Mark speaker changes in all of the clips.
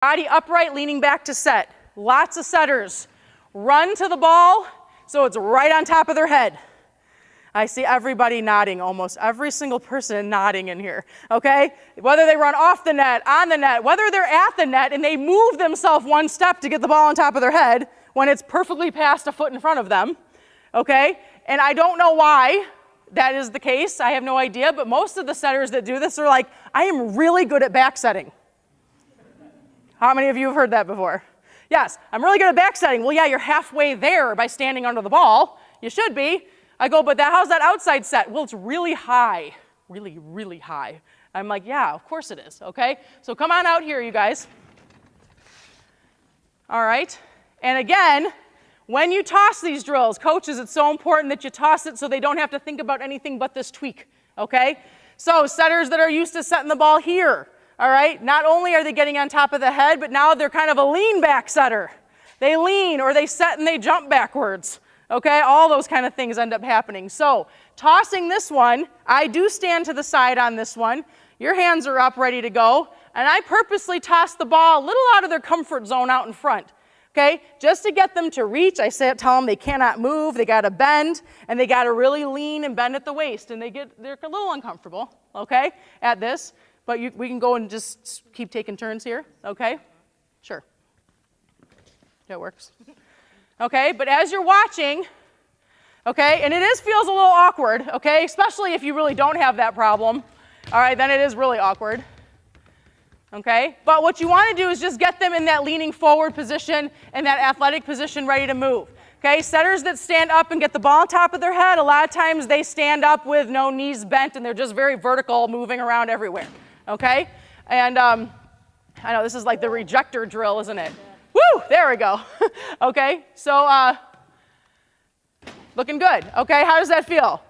Speaker 1: Body upright, leaning back to set. Lots of setters. Run to the ball so it's right on top of their head. I see everybody nodding, almost every single person nodding in here, okay? Whether they run off the net, on the net, whether they're at the net and they move themselves one step to get the ball on top of their head when it's perfectly past a foot in front of them, okay? And I don't know why that is the case. I have no idea, but most of the setters that do this are like, I am really good at back setting. How many of you have heard that before? Yes, I'm really good at back setting. Well, yeah, you're halfway there by standing under the ball. You should be. I go, but how's that outside set? Well, it's really high, really, really high. I'm like, yeah, of course it is, okay? So come on out here, you guys. All right, and again, when you toss these drills, coaches, it's so important that you toss it so they don't have to think about anything but this tweak, okay? So setters that are used to setting the ball here, all right, not only are they getting on top of the head, but now they're kind of a lean back setter. They lean or they set and they jump backwards. Okay, all those kind of things end up happening. So tossing this one, I do stand to the side on this one. Your hands are up, ready to go. And I purposely toss the ball a little out of their comfort zone out in front. Okay, just to get them to reach. I tell them they cannot move, they got to bend, and they got to really lean and bend at the waist. And they're a little uncomfortable, okay, at this. But we can go and just keep taking turns here, okay? Sure. That works. Okay, but as you're watching, okay, and feels a little awkward, okay, especially if you really don't have that problem, all right, then it is really awkward, okay? But what you want to do is just get them in that leaning forward position and that athletic position ready to move, okay? Setters that stand up and get the ball on top of their head, a lot of times they stand up with no knees bent and they're just very vertical, moving around everywhere, okay? And I know this is like the rejector drill, isn't it? Woo, there we go. Okay, so looking good. Okay, how does that feel?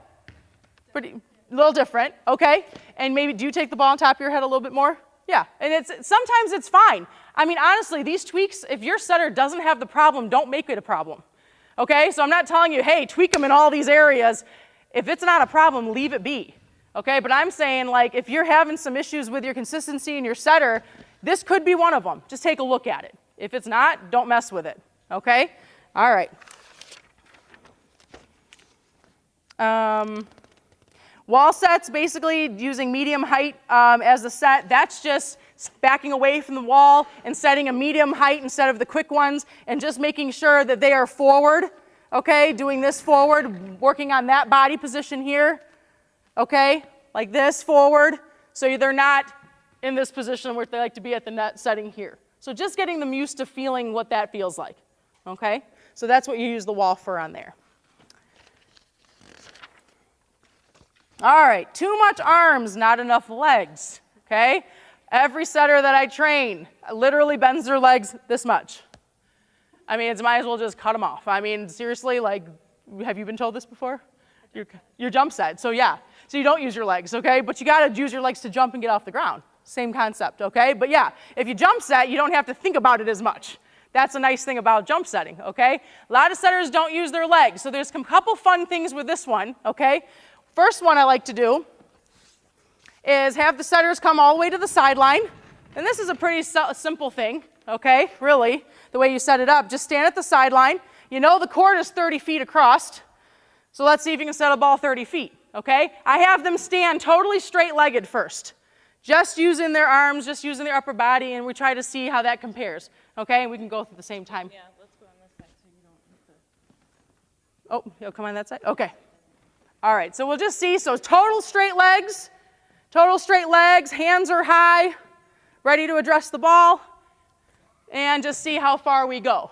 Speaker 1: Pretty, a little different, okay? And maybe, do you take the ball on top of your head a little bit more? Yeah, and sometimes it's fine. I mean, honestly, these tweaks, if your setter doesn't have the problem, don't make it a problem. Okay, so I'm not telling you, hey, tweak them in all these areas. If it's not a problem, leave it be. Okay, but I'm saying, like, if you're having some issues with your consistency in your setter, this could be one of them. Just take a look at it. If it's not, don't mess with it, okay? All right. Wall sets, basically using medium height as the set. That's just backing away from the wall and setting a medium height instead of the quick ones and just making sure that they are forward, okay? Doing this forward, working on that body position here, okay? Like this, forward, so they're not in this position where they like to be at the net setting here. So just getting them used to feeling what that feels like, okay? So that's what you use the wall for on there. All right, too much arms, not enough legs, okay? Every setter that I train literally bends their legs this much. I mean, it's might as well just cut them off. I mean, seriously, like, have you been told this before? Your jump set, so yeah. So you don't use your legs, okay? But you gotta use your legs to jump and get off the ground. Same concept, okay? But yeah, if you jump set, you don't have to think about it as much. That's a nice thing about jump setting, okay? A lot of setters don't use their legs, so there's a couple fun things with this one, okay? First one I like to do is have the setters come all the way to the sideline, and this is a pretty simple thing, okay, really, the way you set it up. Just stand at the sideline. You know the court is 30 feet across, so let's see if you can set a ball 30 feet, okay? I have them stand totally straight-legged first. Just using their arms, just using their upper body, and we try to see how that compares. Okay, and we can go at the same time.
Speaker 2: Yeah, let's go on this side so you don't hit the...
Speaker 1: Oh, you'll come on that side? Okay. All right, so we'll just see. So total straight legs, hands are high, ready to address the ball, and just see how far we go.